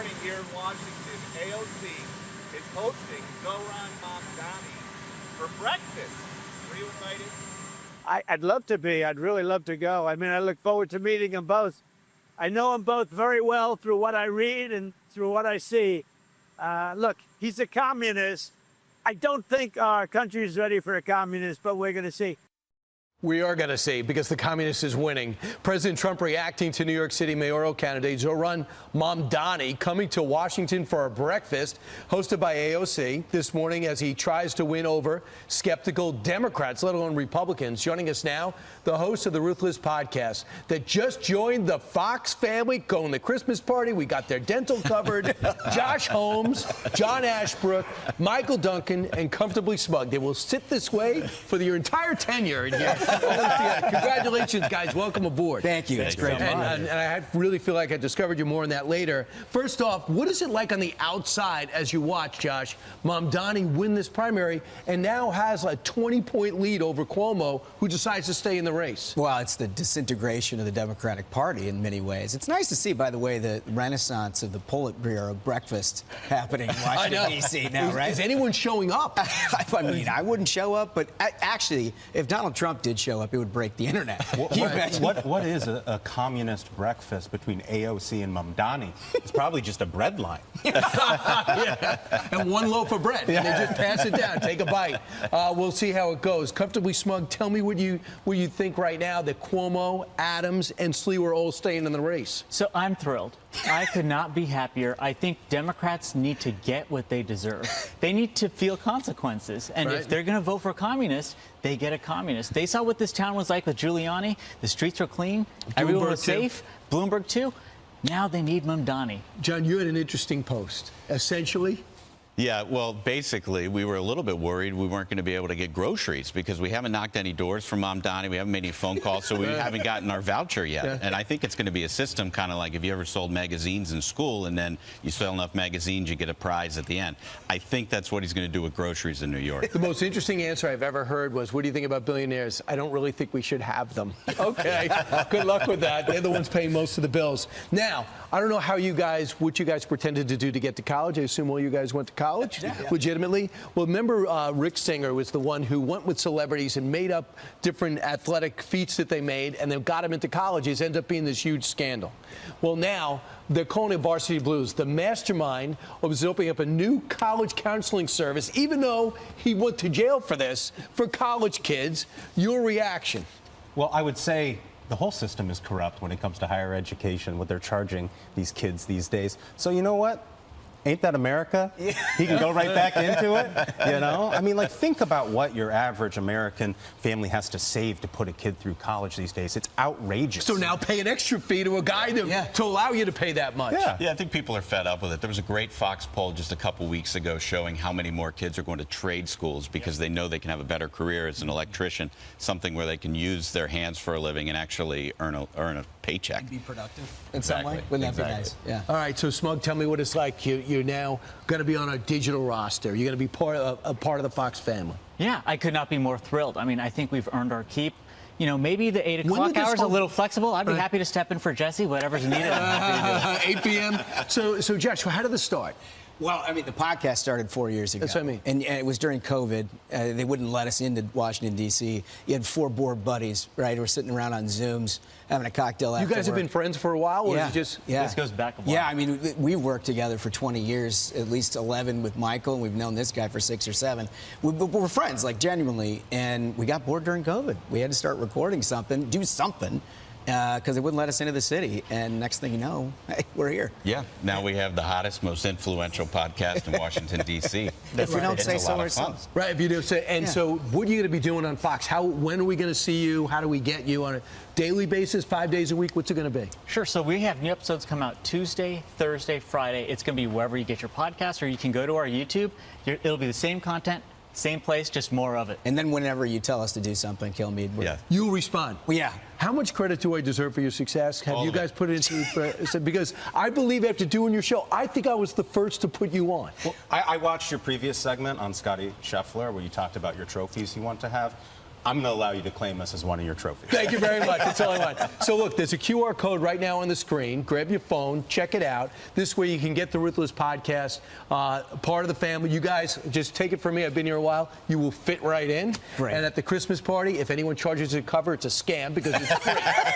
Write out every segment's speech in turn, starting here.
morning here in Washington, AOC is hosting Zohran Mamdani for breakfast. Were you invited? I'd love to be. I'd really love to go. I mean, I look forward to meeting them both. I know them both very well through what I read and through what I see. Look, he's a communist. I don't think our country is ready for a communist, but we're going to see. We are going to see, because the communist is winning. President Trump reacting to New York City mayoral candidate Zoran Mamdani coming to Washington for a breakfast hosted by AOC this morning as he tries to win over skeptical Democrats, let alone Republicans. Joining us now, the host of the Ruthless podcast that just joined the Fox family, going to the Christmas party. We got their dental covered. Josh Holmes, John Ashbrook, Michael Duncan, and Comfortably Smug. They will sit this way for your entire tenure in here. Congratulations, guys. Welcome aboard. Thank you. It's great. And I really feel like I discovered you more on that later. First off, what is it like on the outside as you watch, Josh, Mamdani win this primary and now has a 20-point lead over Cuomo, who decides to stay in the race? Well, it's the disintegration of the Democratic Party in many ways. It's nice to see, by the way, the renaissance of the Politburo breakfast happening in Washington, D.C. now, right? Is anyone showing up? I mean, I wouldn't show up, but actually, if Donald Trump did show up, it would break the internet. What is a communist breakfast between AOC and Mamdani? It's probably just a bread line. Yeah. And one loaf of bread. And they just pass it down, take a bite. We'll see how it goes. Comfortably Smug, tell me what you think right now that Cuomo, Adams, and Slee were all staying in the race. So I'm thrilled. I could not be happier. I think Democrats need to get what they deserve. They need to feel consequences. And if they're going to vote for a communist, they get a communist. They saw what this town was like with Giuliani. The streets were clean. Everyone was safe. Bloomberg, too. Now they need Mamdani. John, you had an interesting post. Essentially, yeah, well, basically, we were a little bit worried we weren't going to be able to get groceries because we haven't knocked any doors from Mamdani. We haven't made any phone calls, so we haven't gotten our voucher yet. Yeah. And I think it's going to be a system kind of like if you ever sold magazines in school and then you sell enough magazines, you get a prize at the end. I think that's what he's going to do with groceries in New York. The most interesting answer I've ever heard was, what do you think about billionaires? I don't really think we should have them. Okay, good luck with that. They're the ones paying most of the bills. Now, I don't know what you guys pretended to do to get to college. I assume all you guys went to college, legitimately. Well, remember Rick Singer was the one who went with celebrities and made up different athletic feats that they made and then got them into colleges. Ended up being this huge scandal. Well, now they're calling it Varsity Blues. The mastermind was opening up a new college counseling service, even though he went to jail for this, for college kids. Your reaction? Well, I would say the whole system is corrupt when it comes to higher education, what they're charging these kids these days. So you know what? Ain't that America? Yeah. He can go right back into it, you know? I mean, like, think about what your average American family has to save to put a kid through college these days. It's outrageous. So now pay an extra fee to a guy to allow you to pay that much. Yeah, I think people are fed up with it. There was a great Fox poll just a couple weeks ago showing how many more kids are going to trade schools because they know they can have a better career as an electrician, something where they can use their hands for a living and actually earn a paycheck. Be productive in some way. Wouldn't that be nice? Yeah. All right, so Smug, tell me what it's like. You're now going to be on a digital roster. You're going to be part of the Fox family. Yeah, I could not be more thrilled. I mean, I think we've earned our keep. You know, maybe the 8 o'clock hour is a little flexible. I'd be happy to step in for Jesse, whatever's needed. 8 p.m. So Josh, how did this start? Well, I mean, the podcast started 4 years ago. That's what I mean. And it was during COVID. They wouldn't let us into Washington, D.C. You had 4 board buddies, right, who were sitting around on Zooms, having a cocktail after You guys have been friends for a while? Or This goes back a while. Yeah, I mean, we worked together for 20 years, at least 11 with Michael, and we've known this guy for 6 or 7. We're friends, like, genuinely, and we got bored during COVID. We had to start recording something, do something. Because they wouldn't let us into the city. And next thing you know, hey, we're here. Yeah. Now we have the hottest, most influential podcast in Washington, D.C. If we don't say so ourselves. Right, if you do say. And so what are you going to be doing on Fox? When are we going to see you? How do we get you on a daily basis, 5 days a week? What's it going to be? Sure. So we have new episodes come out Tuesday, Thursday, Friday. It's going to be wherever you get your podcast, or you can go to our YouTube. It'll be the same content. Same place, just more of it. And then whenever you tell us to do something, Kilmeade, you'll respond. Well, yeah. How much credit do I deserve for your success? Have you guys put it into because I believe after doing your show, I think I was the first to put you on. Well, I watched your previous segment on Scotty Scheffler where you talked about your trophies you want to have. I'm going to allow you to claim us as one of your trophies. Thank you very much. That's all I want. So look, there's a QR code right now on the screen. Grab your phone, check it out. This way you can get the Ruthless podcast, part of the family. You guys, just take it from me. I've been here a while. You will fit right in. Great. And at the Christmas party, if anyone charges a cover, it's a scam because it's free.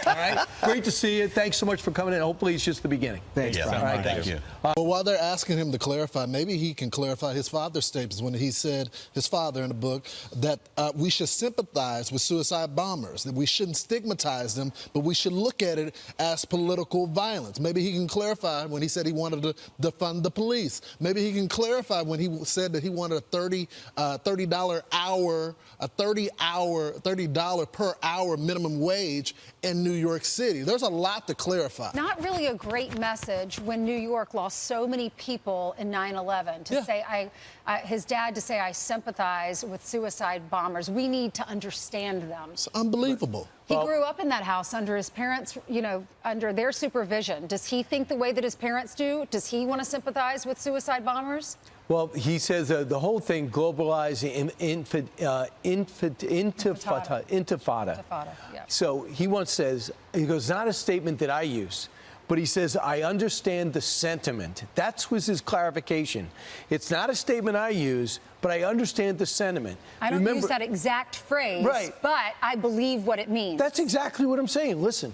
All right? Great to see you. Thanks so much for coming in. Hopefully it's just the beginning. Thanks, All Brian. right, Thank guys. you. Well, while they're asking him to clarify, maybe he can clarify his father's statements when he said, his father in the book, that we should sympathize with suicide bombers, that we shouldn't stigmatize them, but we should look at it as political violence. Maybe he can clarify when he said he wanted to defund the police. Maybe he can clarify when he said that he wanted a $30 per hour minimum wage in New York City. There's a lot to clarify. Not really a great message when New York lost so many people in 9/11 to say, his dad to say, I sympathize with suicide bombers. We need to understand them. It's unbelievable. He grew up in that house under his parents, under their supervision. Does he think the way that his parents do? Does he want to sympathize with suicide bombers? Well, he says the whole thing, globalizing intifada. Yeah. So he once says, he goes, not a statement that I use, but he says, I understand the sentiment. That was his clarification. It's not a statement I use, but I understand the sentiment. I don't use that exact phrase, right, but I believe what it means. That's exactly what I'm saying. Listen.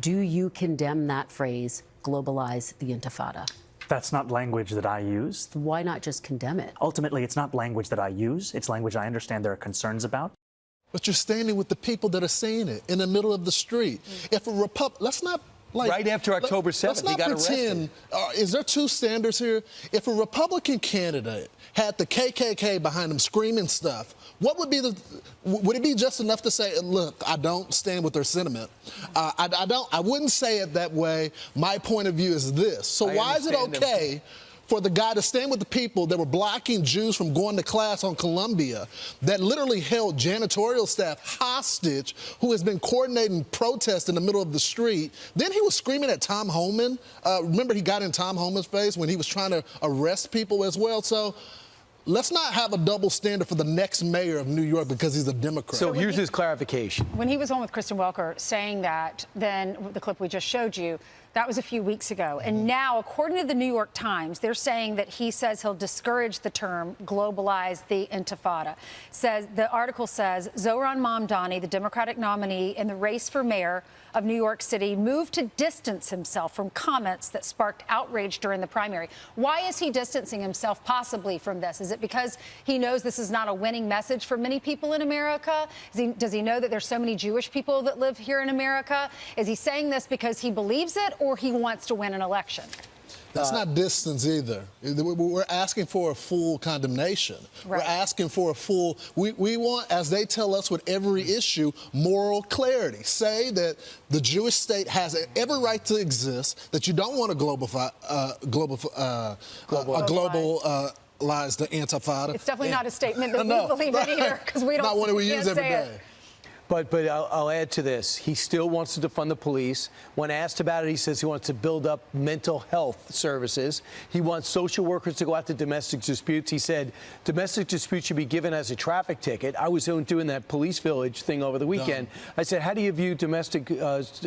Do you condemn that phrase, globalize the intifada? That's not language that I use. Why not just condemn it? Ultimately, it's not language that I use. It's language I understand there are concerns about. But you're standing with the people that are saying it in the middle of the street. If a let's not right after October 7th, he got arrested. Is there two standards here? If a Republican candidate had the KKK behind him screaming stuff, what would be would it be just enough to say, look, I don't stand with their sentiment. I wouldn't say it that way. My point of view is this. So why is it okay for the guy to stand with the people that were blocking Jews from going to class on Columbia, that literally held janitorial staff hostage, who has been coordinating protests in the middle of the street? Then he was screaming at Tom Homan. Remember, he got in Tom Homan's face when he was trying to arrest people as well. So let's not have a double standard for the next mayor of New York because he's a Democrat. So here's his clarification. When he was on with Kristen Welker saying that, then the clip we just showed you, that was a few weeks ago. And now, according to the New York Times, they're saying that he says he'll discourage the term globalize the intifada. The article says, Zoran Mamdani, the Democratic nominee in the race for mayor of New York City, moved to distance himself from comments that sparked outrage during the primary. Why is he distancing himself possibly from this? Is it because he knows this is not a winning message for many people in America? Does he know that there's so many Jewish people that live here in America? Is he saying this because he believes it or he wants to win an election? That's not distance either. We're asking for a full condemnation. Right. We're asking for a full, we want, as they tell us with every issue, moral clarity. Say that the Jewish state has every right to exist, that you don't want to globalize the intifada. It's definitely not a statement that we believe in either, because we don't. Not one we use every day. But I'll add to this. He still wants to defund the police. When asked about it, he says he wants to build up mental health services. He wants social workers to go out to domestic disputes. He said domestic disputes should be given as a traffic ticket. I was doing that police village thing over the weekend. I said, how do you view domestic calls?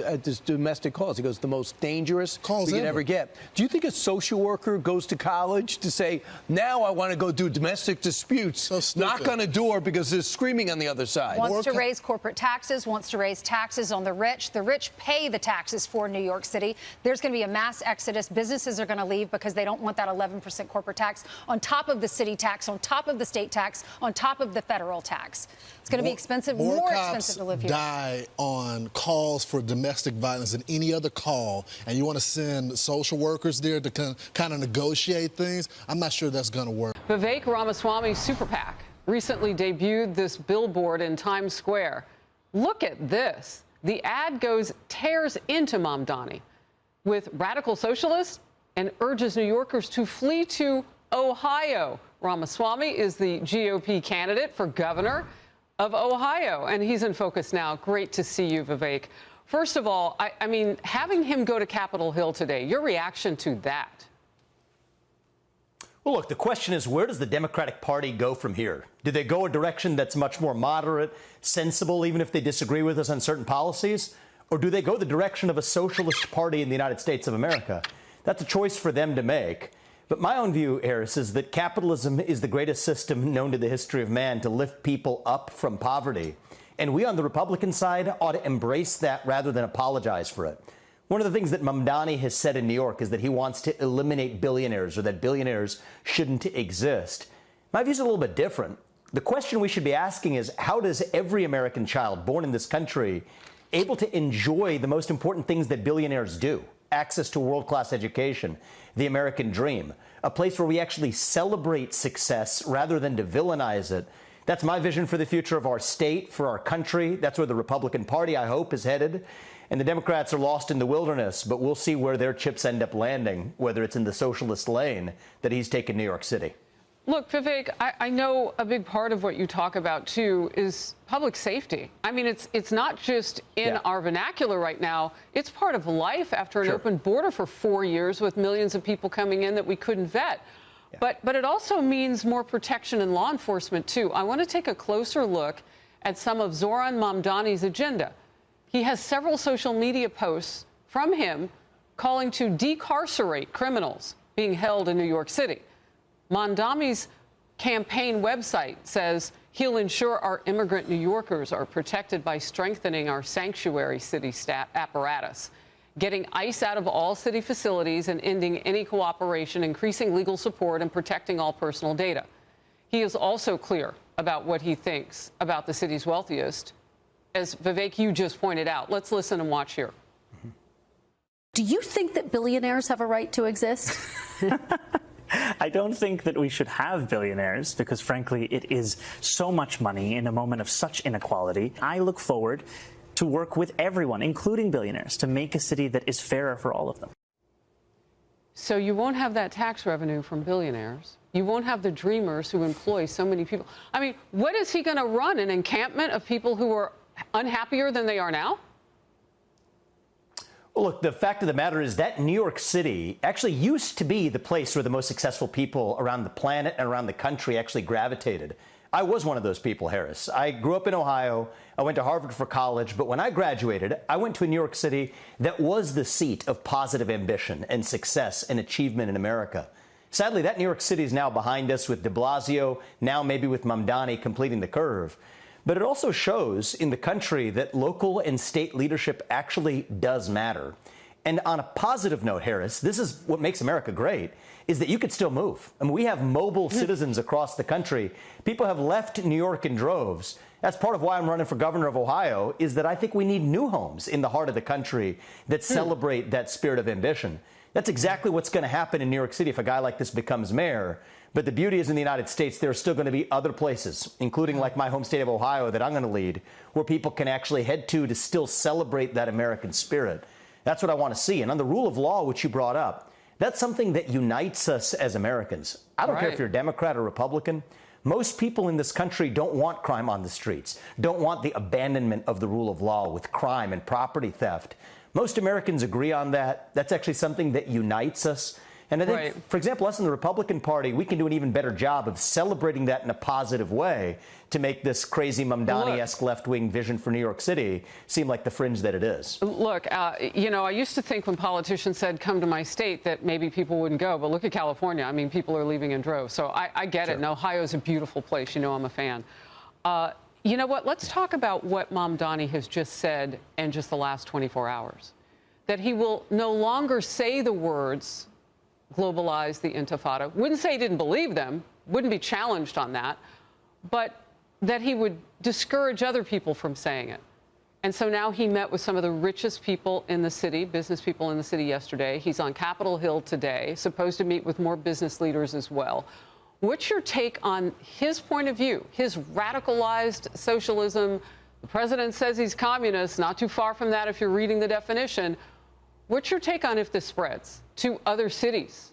He goes, the most dangerous calls we can ever get. Do you think a social worker goes to college to say, now I want to go do domestic disputes, knock on a door because there's screaming on the other side? Wants to raise corporate taxes, wants to raise taxes on the rich. The rich pay the taxes for New York City. There's going to be a mass exodus. Businesses are going to leave because they don't want that 11% corporate tax on top of the city tax, on top of the state tax, on top of the federal tax. It's going to be expensive, more expensive to live here. Die on calls for domestic violence than any other call, and you want to send social workers there to kind of negotiate things? I'm not sure that's going to work. Vivek Ramaswamy's Super PAC recently debuted this billboard in Times Square. Look at this. The ad tears into Mamdani with radical socialists and urges New Yorkers to flee to Ohio. Ramaswamy is the GOP candidate for governor of Ohio, and he's in focus now. Great to see you, Vivek. First of all, I mean, having him go to Capitol Hill today, your reaction to that? Well, look, the question is, where does the Democratic Party go from here? Do they go a direction that's much more moderate, sensible, even if they disagree with us on certain policies? Or do they go the direction of a socialist party in the United States of America? That's a choice for them to make. But my own view, Harris, is that capitalism is the greatest system known to the history of man to lift people up from poverty. And we on the Republican side ought to embrace that rather than apologize for it. One of the things that Mamdani has said in New York is that he wants to eliminate billionaires, or that billionaires shouldn't exist. My view is a little bit different. The question we should be asking is, how does every American child born in this country able to enjoy the most important things that billionaires do? Access to world-class education, the American dream, a place where we actually celebrate success rather than to villainize it. That's my vision for the future of our state, for our country. That's where the Republican Party, I hope, is headed. And the Democrats are lost in the wilderness, but we'll see where their chips end up landing, whether it's in the socialist lane that he's taken New York City. Look, Vivek, I know a big part of what you talk about, too, is public safety. I mean, it's not just in our vernacular right now. It's part of life after an open border for 4 years with millions of people coming in that we couldn't vet. But it also means more protection in law enforcement, too. I want to take a closer look at some of Zoran Mamdani's agenda. He has several social media posts from him calling to decarcerate criminals being held in New York City. Mamdani's campaign website says he'll ensure our immigrant New Yorkers are protected by strengthening our sanctuary city apparatus, getting ICE out of all city facilities and ending any cooperation, increasing legal support, and protecting all personal data. He is also clear about what he thinks about the city's wealthiest. As Vivek, you just pointed out. Let's listen and watch here. Do you think that billionaires have a right to exist? I don't think that we should have billionaires because, frankly, it is so much money in a moment of such inequality. I look forward to work with everyone, including billionaires, to make a city that is fairer for all of them. So you won't have that tax revenue from billionaires. You won't have the dreamers who employ so many people. I mean, what is he going to run? An encampment of people who are unhappier than they are now? Well, look, the fact of the matter is that New York City actually used to be the place where the most successful people around the planet and around the country actually gravitated. I was one of those people, Harris. I grew up in Ohio. I went to Harvard for college. But when I graduated, I went to a New York City that was the seat of positive ambition and success and achievement in America. Sadly, that New York City is now behind us with de Blasio, now maybe with Mamdani completing the curve. But it also shows in the country that local and state leadership actually does matter. And on a positive note, Harris, this is what makes America great, is that you could still move. I mean, we have mobile citizens across the country. People have left New York in droves. That's part of why I'm running for governor of Ohio, is that I think we need new homes in the heart of the country that celebrate that spirit of ambition. That's exactly what's going to happen in New York City if a guy like this becomes mayor. But the beauty is in the United States, there are still going to be other places, including like my home state of Ohio that I'm going to lead, where people can actually head to still celebrate that American spirit. That's what I want to see. And on the rule of law, which you brought up, that's something that unites us as Americans. I don't care if you're a Democrat or Republican. Most people in this country don't want crime on the streets, don't want the abandonment of the rule of law with crime and property theft. Most Americans agree on that. That's actually something that unites us. And I think, for example, us in the Republican Party, we can do an even better job of celebrating that in a positive way to make this crazy Mamdani-esque left-wing vision for New York City seem like the fringe that it is. Look, you know, I used to think when politicians said, come to my state, that maybe people wouldn't go. But look at California. I mean, people are leaving in droves. So I get it. And Ohio's a beautiful place. You know, I'm a fan. You know what? Let's talk about what Mamdani has just said in just the last 24 hours. That he will no longer say the words, globalize the intifada. Wouldn't say he didn't believe them, wouldn't be challenged on that, but that he would discourage other people from saying it. And so now he met with some of the richest people in the city, business people in the city yesterday. He's on Capitol Hill today, supposed to meet with more business leaders as well. What's your take on his point of view, his radicalized socialism? The president says he's communist, not too far from that if you're reading the definition. What's your take on if this spreads to other cities?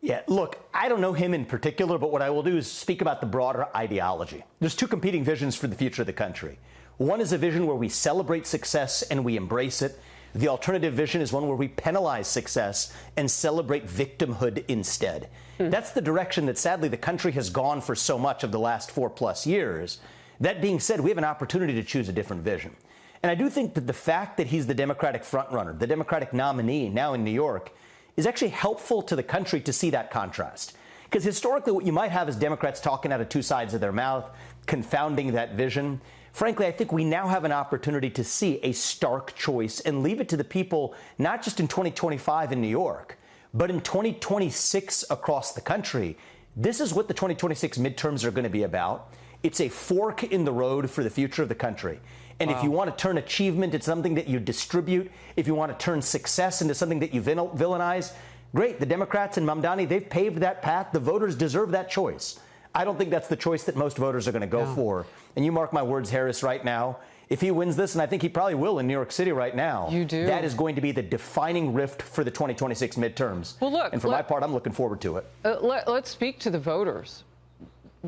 Yeah, look, I don't know him in particular, but what I will do is speak about the broader ideology. There's two competing visions for the future of the country. One is a vision where we celebrate success and we embrace it. The alternative vision is one where we penalize success and celebrate victimhood instead. That's the direction that sadly the country has gone for so much of the last 4+ years. That being said, we have an opportunity to choose a different vision. And I do think that the fact that he's the Democratic frontrunner, the Democratic nominee now in New York, is actually helpful to the country to see that contrast. Because historically, what you might have is Democrats talking out of two sides of their mouth, confounding that vision. Frankly, I think we now have an opportunity to see a stark choice and leave it to the people, not just in 2025 in New York, but in 2026 across the country. This is what the 2026 midterms are going to be about. It's a fork in the road for the future of the country. And if you want to turn achievement into something that you distribute, if you want to turn success into something that you villainize, great. The Democrats and Mamdani, they've paved that path. The voters deserve that choice. I don't think that's the choice that most voters are going to go for. And you mark my words, Harris, right now, if he wins this, and I think he probably will in New York City right now, that is going to be the defining rift for the 2026 midterms. Well, look, and for my part, I'm looking forward to it. Let's speak to the voters,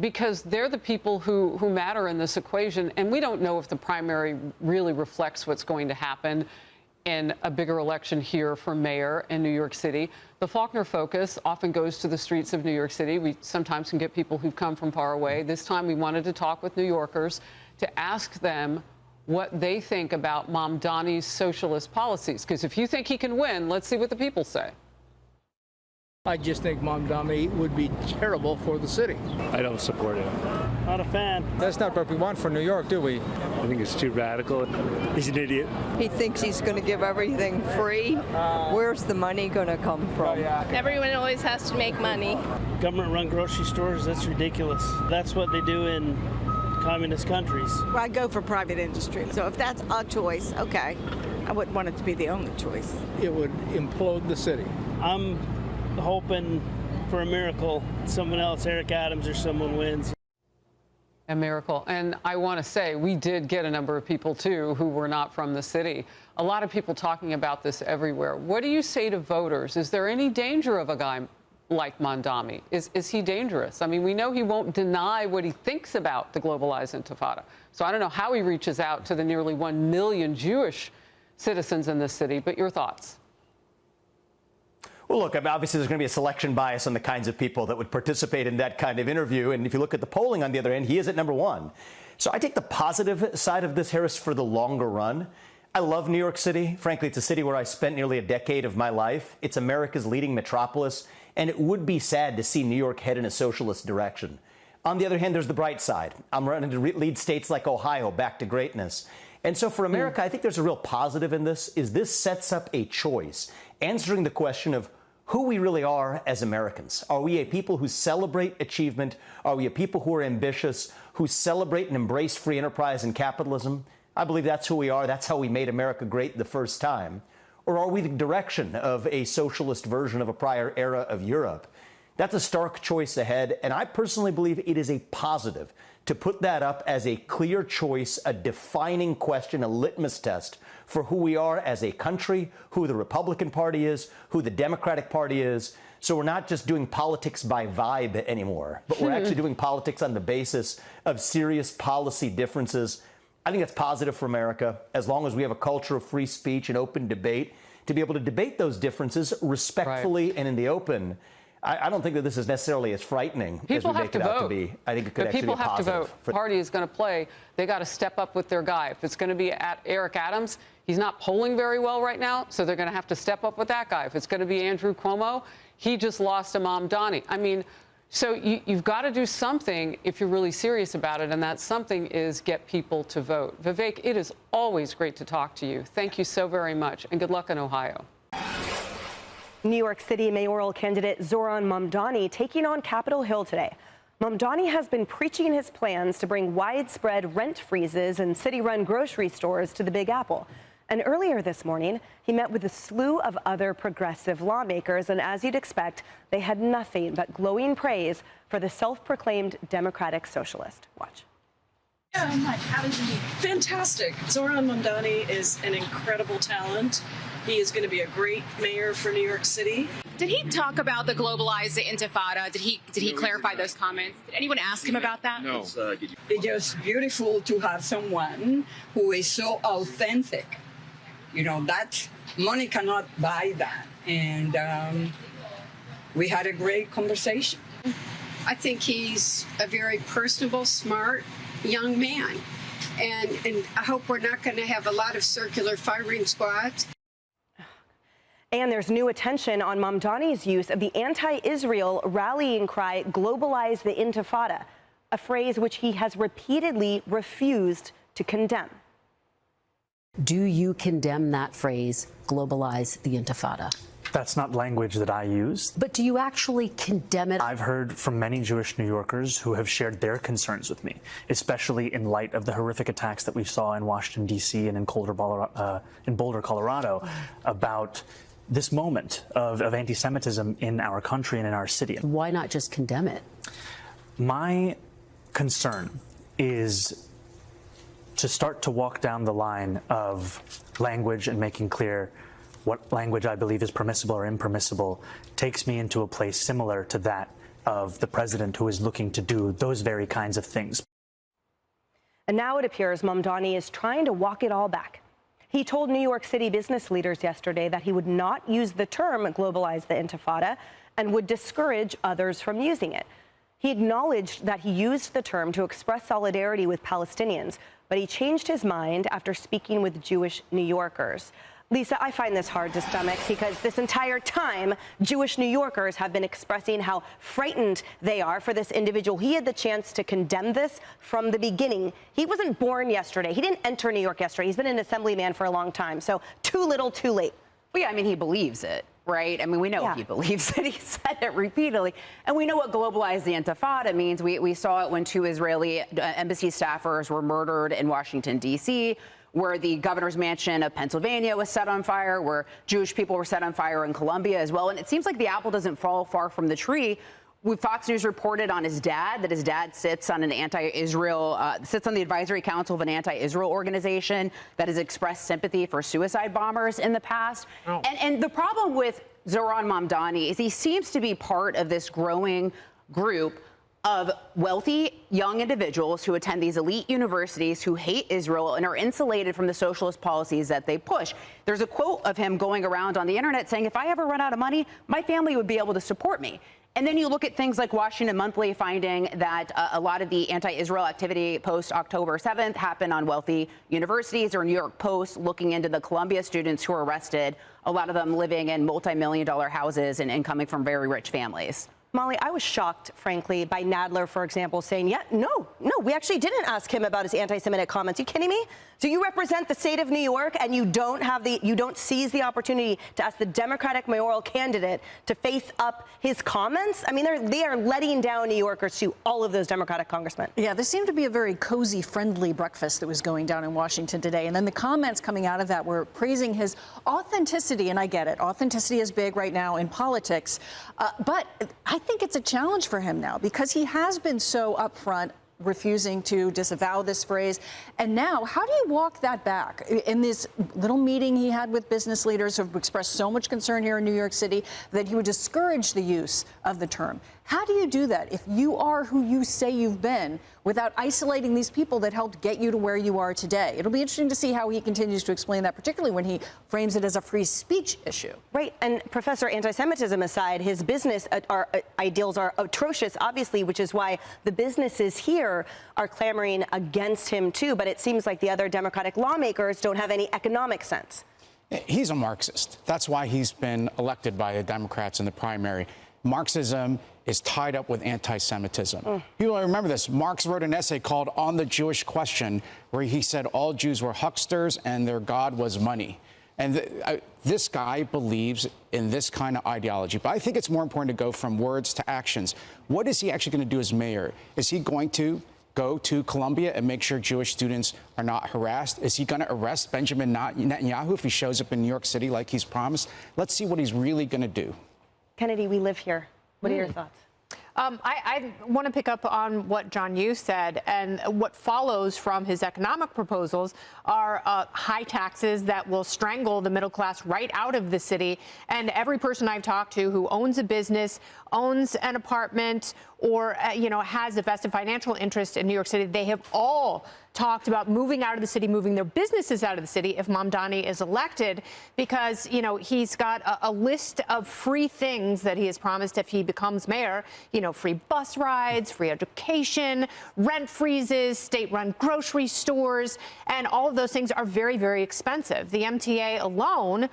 because they're the people who matter in this equation. And we don't know if the primary really reflects what's going to happen in a bigger election here for mayor in New York City. The Faulkner focus often goes to the streets of New York City. We sometimes can get people who've come from far away. This time we wanted to talk with New Yorkers to ask them what they think about Mamdani's socialist policies. Because if you think he can win, let's see what the people say. I just think Mamdani would be terrible for the city. I don't support it. Not a fan. That's not what we want for New York, do we? I think it's too radical. He's an idiot. He thinks he's going to give everything free. Where's the money going to come from? Everyone always has to make money. Government-run grocery stores, that's ridiculous. That's what they do in communist countries. Well, I go for private industry. So if that's a choice, okay. I wouldn't want it to be the only choice. It would implode the city. I'm hoping for a miracle. Someone else, Eric Adams or someone, wins. A miracle. And I want to say, we did get a number of people, too, who were not from the city. A lot of people talking about this everywhere. What do you say to voters? Is there any danger of a guy like Mamdani? Is he dangerous? I mean, we know he won't deny what he thinks about the globalized intifada. So I don't know how he reaches out to the nearly 1 million Jewish citizens in this city, but your thoughts? Well, look, obviously there's going to be a selection bias on the kinds of people that would participate in that kind of interview. And if you look at the polling on the other end, he is at #1. So I take the positive side of this, Harris, for the longer run. I love New York City. Frankly, it's a city where I spent nearly a decade of my life. It's America's leading metropolis, and it would be sad to see New York head in a socialist direction. On the other hand, there's the bright side. I'm running to lead states like Ohio back to greatness. And so for America, I think there's a real positive in this, is this sets up a choice, answering the question of who we really are as Americans. Are we a people who celebrate achievement? Are we a people who are ambitious, who celebrate and embrace free enterprise and capitalism? I believe that's who we are. That's how we made America great the first time. Or are we the direction of a socialist version of a prior era of Europe? That's a stark choice ahead, and I personally believe it is a positive to put that up as a clear choice, a defining question, a litmus test for who we are as a country, who the Republican Party is, who the Democratic Party is. So we're not just doing politics by vibe anymore, but we're actually doing politics on the basis of serious policy differences. I think that's positive for America, as long as we have a culture of free speech and open debate, to be able to debate those differences respectfully and in the open. I don't think that this is necessarily as frightening as we make it out to be. I think it could actually be positive. People have to vote. The party is going to play. They got to step up with their guy. If it's going to be at Eric Adams, he's not polling very well right now, so they're going to have to step up with that guy. If it's going to be Andrew Cuomo, he just lost to Mamdani. I mean, so you've got to do something if you're really serious about it, and that something is get people to vote. Vivek, it is always great to talk to you. Thank you so very much, and good luck in Ohio. New York City mayoral candidate Zoran Mamdani taking on Capitol Hill today. Mamdani has been preaching his plans to bring widespread rent freezes in city-run grocery stores to the Big Apple. And earlier this morning, he met with a slew of other progressive lawmakers, and as you'd expect, they had nothing but glowing praise for the self-proclaimed democratic socialist. Watch. Yeah, I'm like, how is he? Fantastic. Zoran Mamdani is an incredible talent. He is going to be a great mayor for New York City. Did he talk about the globalized intifada? Did he clarify those comments? Did anyone ask him about that? No. It's just beautiful to have someone who is so authentic That money cannot buy that. And we had a great conversation. I think he's a very personable, smart young man. And I hope we're not going to have a lot of circular firing squads. And there's new attention on Mamdani's use of the anti-Israel rallying cry, globalize the intifada, a phrase which he has repeatedly refused to condemn. Do you condemn that phrase, globalize the intifada? That's not language that I use. But do you actually condemn it? I've heard from many Jewish New Yorkers who have shared their concerns with me, especially in light of the horrific attacks that we saw in Washington, D.C. and in Boulder, Colorado, about this moment of anti-Semitism in our country and in our city. Why not just condemn it? My concern is to start to walk down the line of language and making clear what language I believe is permissible or impermissible takes me into a place similar to that of the president who is looking to do those very kinds of things. And now it appears Mamdani is trying to walk it all back. He told New York City business leaders yesterday that he would not use the term globalize the intifada and would discourage others from using it. He acknowledged that he used the term to express solidarity with Palestinians, but he changed his mind after speaking with Jewish New Yorkers. Lisa, I find this hard to stomach because this entire time, Jewish New Yorkers have been expressing how frightened they are for this individual. He had the chance to condemn this from the beginning. He wasn't born yesterday. He didn't enter New York yesterday. He's been an assemblyman for a long time. So too little, too late. Well, yeah, I mean, he believes it, right? I mean, we know he believes it. He said it repeatedly. And we know what globalize the intifada means. We saw it when 2 Israeli embassy staffers were murdered in Washington, D.C., where the governor's mansion of Pennsylvania was set on fire, where Jewish people were set on fire in Colombia as well. And it seems like the apple doesn't fall far from the tree. Fox News reported on his dad that his dad sits on an sits on the advisory council of an anti-Israel organization that has expressed sympathy for suicide bombers in the past. Oh. And the problem with Zoran Mamdani is he seems to be part of this growing group of wealthy young individuals who attend these elite universities who hate Israel and are insulated from the socialist policies that they push. There's a quote of him going around on the internet saying, if I ever run out of money, my family would be able to support me. And then you look at things like Washington Monthly finding that a lot of the anti-Israel activity post-October 7th happened on wealthy universities, or New York Post looking into the Columbia students who were arrested, a lot of them living in multi-million-dollar houses and coming from very rich families. Molly, I was shocked, frankly, by Nadler, for example, saying, no, we actually didn't ask him about his anti-Semitic comments. You kidding me? So you represent the state of New York and you don't seize the opportunity to ask the Democratic mayoral candidate to face up his comments? I mean, they are letting down New Yorkers to all of those Democratic congressmen. Yeah, there seemed to be a very cozy, friendly breakfast that was going down in Washington today. And then the comments coming out of that were praising his authenticity. And I get it. Authenticity is big right now in politics. But I think it's a challenge for him now because he has been so upfront, refusing to disavow this phrase. And now, how do you walk that back? In this little meeting he had with business leaders who have expressed so much concern here in New York City that he would discourage the use of the term. How do you do that if you are who you say you've been without isolating these people that helped get you to where you are today? It'll be interesting to see how he continues to explain that, particularly when he frames it as a free speech issue. Right. And Professor, anti-Semitism aside, his business ideals are atrocious, obviously, which is why the businesses here are clamoring against him, too. But it seems like the other Democratic lawmakers don't have any economic sense. He's a Marxist. That's why he's been elected by the Democrats in the primary. Marxism is tied up with anti-Semitism. People remember this. Marx wrote an essay called On the Jewish Question, where he said all Jews were hucksters and their God was money. And this guy believes in this kind of ideology. But I think it's more important to go from words to actions. What is he actually going to do as mayor? Is he going to go to Columbia and make sure Jewish students are not harassed? Is he going to arrest Benjamin Netanyahu if he shows up in New York City like he's promised? Let's see what he's really going to do. Kennedy, we live here. What are your thoughts? I want to pick up on what John Yoo said, and what follows from his economic proposals are high taxes that will strangle the middle class right out of the city. And every person I've talked to who owns a business, owns an apartment, or has a vested financial interest in New York City, they have all talked about moving out of the city, moving their businesses out of the city if Mamdani is elected, because, you know, he's got a list of free things that he has promised if he becomes mayor. You know, free bus rides, free education, rent freezes, state-run grocery stores, and all of those things are very, very expensive. The MTA alone,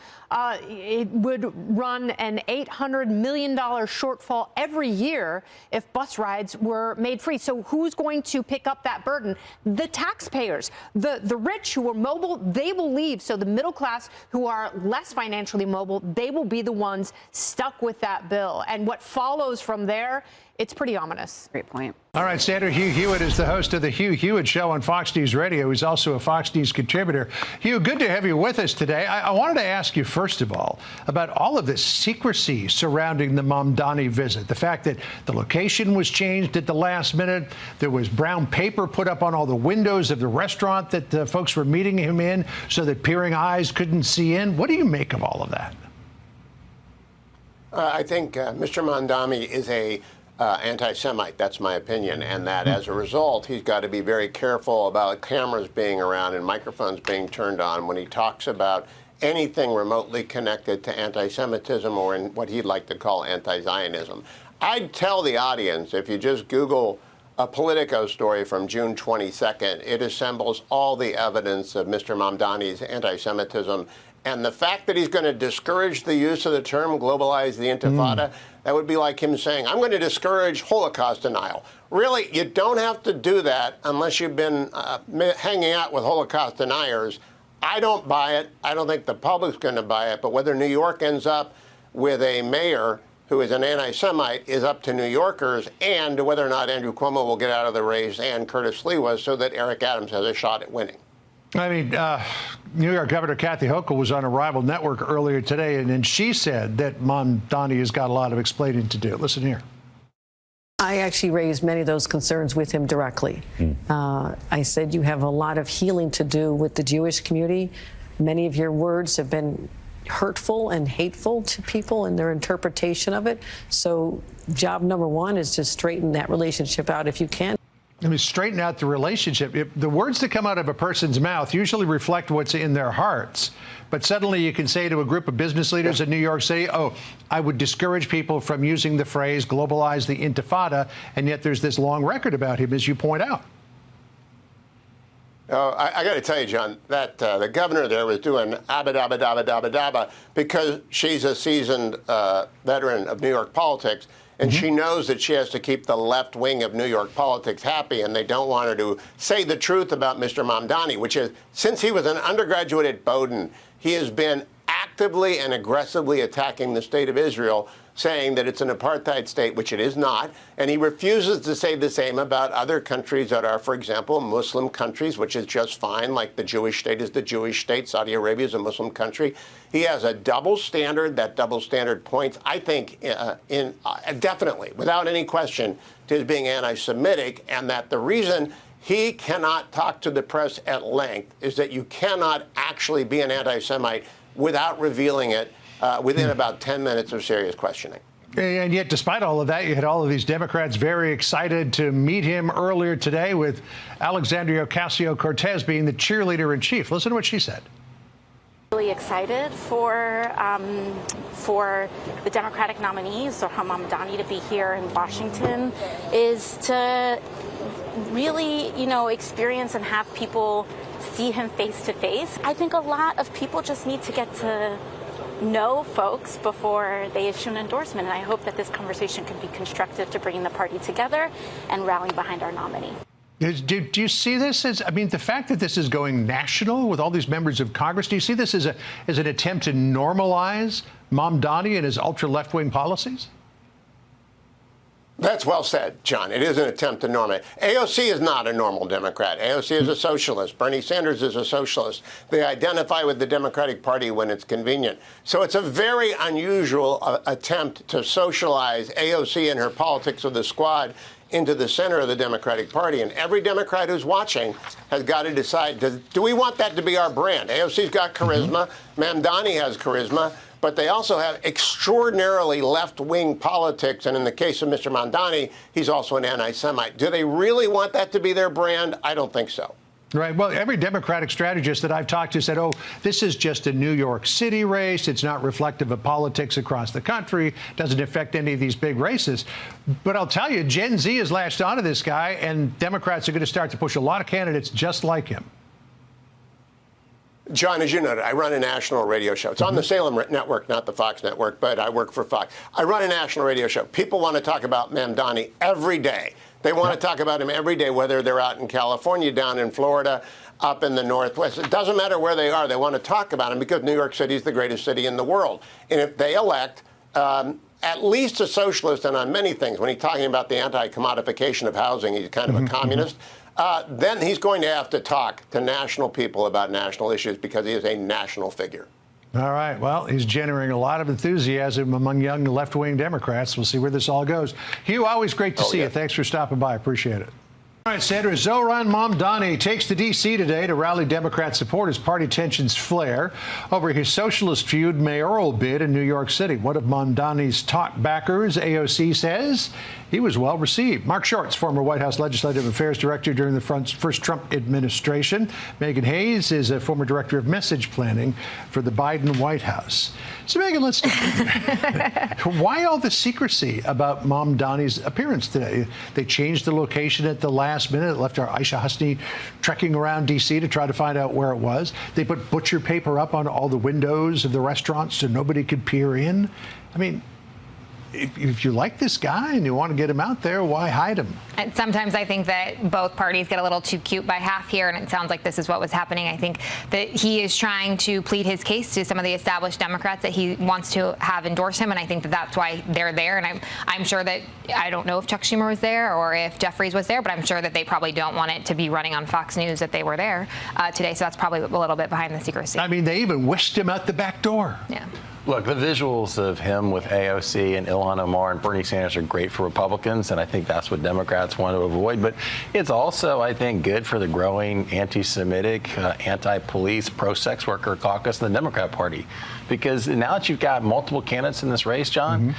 it would run an $800 million shortfall every year if bus rides were made free. So who's going to pick up that burden? The taxpayers. The rich who are mobile, they will leave. So the middle class who are less financially mobile, they will be the ones stuck with that bill. And what follows from there, it's pretty ominous. Great point. All right, Senator Hugh Hewitt is the host of the Hugh Hewitt Show on Fox News Radio. He's also a Fox News contributor. Hugh, good to have you with us today. I wanted to ask you, first of all, about all of this secrecy surrounding the Mamdani visit. The fact that the location was changed at the last minute. There was brown paper put up on all the windows of the restaurant that folks were meeting him in so that peering eyes couldn't see in. What do you make of all of that? I think Mr. Mamdani is a anti-Semite, that's my opinion, and that as a result, he's got to be very careful about cameras being around and microphones being turned on when he talks about anything remotely connected to anti-Semitism or in what he'd like to call anti-Zionism. I'd tell the audience, if you just Google a Politico story from June 22nd, it assembles all the evidence of Mr. Mamdani's anti-Semitism. And the fact that he's going to discourage the use of the term globalize the intifada, that would be like him saying, I'm going to discourage Holocaust denial. Really, you don't have to do that unless you've been hanging out with Holocaust deniers. I don't buy it. I don't think the public's going to buy it. But whether New York ends up with a mayor who is an anti-Semite is up to New Yorkers, and whether or not Andrew Cuomo will get out of the race and Curtis Lee was, so that Eric Adams has a shot at winning. I mean, New York Governor Kathy Hochul was on a rival network earlier today, and she said that Mamdani has got a lot of explaining to do. Listen here. I actually raised many of those concerns with him directly. I said, you have a lot of healing to do with the Jewish community. Many of your words have been hurtful and hateful to people in their interpretation of it. So job number one is to straighten that relationship out if you can. I mean, straighten out the relationship. The words that come out of a person's mouth usually reflect what's in their hearts. But suddenly you can say to a group of business leaders in New York City, oh, I would discourage people from using the phrase globalize the intifada. And yet there's this long record about him, as you point out. Oh, I got to tell you, John, that the governor there was doing abba dabba dabba dabba dabba because she's a seasoned veteran of New York politics. And she knows that she has to keep the left wing of New York politics happy, and they don't want her to say the truth about Mr. Mamdani, which is, since he was an undergraduate at Bowdoin, he has been actively and aggressively attacking the state of Israel, saying that it's an apartheid state, which it is not. And he refuses to say the same about other countries that are, for example, Muslim countries, which is just fine, like the Jewish state is the Jewish state. Saudi Arabia is a Muslim country. He has a double standard. That double standard points, I think, definitely, without any question, to his being anti-Semitic, and that the reason he cannot talk to the press at length is that you cannot actually be an anti-Semite without revealing it within about 10 minutes of serious questioning. And yet, despite all of that, you had all of these Democrats very excited to meet him earlier today, with Alexandria Ocasio-Cortez being the cheerleader in chief. Listen to what she said. Really excited for the Democratic nominee, Zohran Mamdani, to be here in Washington, is to really, experience and have people see him face to face. I think a lot of people just need to get to know folks before they issue an endorsement, and I hope that this conversation can be constructive to bringing the party together and rallying behind our nominee. Do you see this as, I mean, the fact that this is going national with all these members of Congress, do you see this as an attempt to normalize Mamdani and his ultra-left-wing policies? That's well said, John. It is an attempt to normalize. AOC is not a normal Democrat. AOC is a socialist. Bernie Sanders is a socialist. They identify with the Democratic Party when it's convenient. So it's a very unusual attempt to socialize AOC and her politics of the squad into the center of the Democratic Party. And every Democrat who's watching has got to decide, do we want that to be our brand? AOC's got charisma. Mamdani has charisma. But they also have extraordinarily left-wing politics. And in the case of Mr. Mamdani, he's also an anti-Semite. Do they really want that to be their brand? I don't think so. Right. Well, every Democratic strategist that I've talked to said, oh, this is just a New York City race. It's not reflective of politics across the country. Doesn't affect any of these big races. But I'll tell you, Gen Z has latched onto this guy, and Democrats are going to start to push a lot of candidates just like him. John, as you noted, I run a national radio show. It's on the Salem network, not the Fox network, but I work for Fox. I run a national radio show. People want to talk about Mamdani every day. They want to talk about him every day, whether they're out in California, down in Florida, up in the Northwest. It doesn't matter where they are. They want to talk about him because New York City is the greatest city in the world. And if they elect at least a socialist, and on many things, when he's talking about the anti-commodification of housing, he's kind of a communist, then he's going to have to talk to national people about national issues because he is a national figure. All right. Well, he's generating a lot of enthusiasm among young left-wing Democrats. We'll see where this all goes. Hugh, always great to see you. Thanks for stopping by. Appreciate it. All right, Sandra. Zoran Mamdani takes to D.C. today to rally Democrat support as party tensions flare over his socialist-viewed mayoral bid in New York City. One of Mamdani's top backers, AOC, says he was well received. Mark Short's former White House Legislative Affairs Director during the first Trump administration. Megan Hayes is a former Director of Message Planning for the Biden White House. So, Megan, let's why all the secrecy about Mamdani's appearance today? They changed the location at the last minute. It left our Aisha Husni trekking around D.C. to try to find out where it was. They put butcher paper up on all the windows of the restaurants so nobody could peer in. I mean, if you like this guy and you want to get him out there, why hide him? And sometimes I think that both parties get a little too cute by half here, and it sounds like this is what was happening. I think that he is trying to plead his case to some of the established Democrats that he wants to have endorse him, and I think that that's why they're there. And I'm sure that, I don't know if Chuck Schumer was there or if Jeffries was there, but I'm sure that they probably don't want it to be running on Fox News that they were there today, so that's probably a little bit behind the secrecy. I mean, they even wished him out the back door. Yeah. Look, the visuals of him with AOC and Ilhan Omar and Bernie Sanders are great for Republicans, and I think that's what Democrats want to avoid. But it's also, I think, good for the growing anti-Semitic, anti-police, pro-sex worker caucus in the Democrat Party. Because now that you've got multiple candidates in this race, John,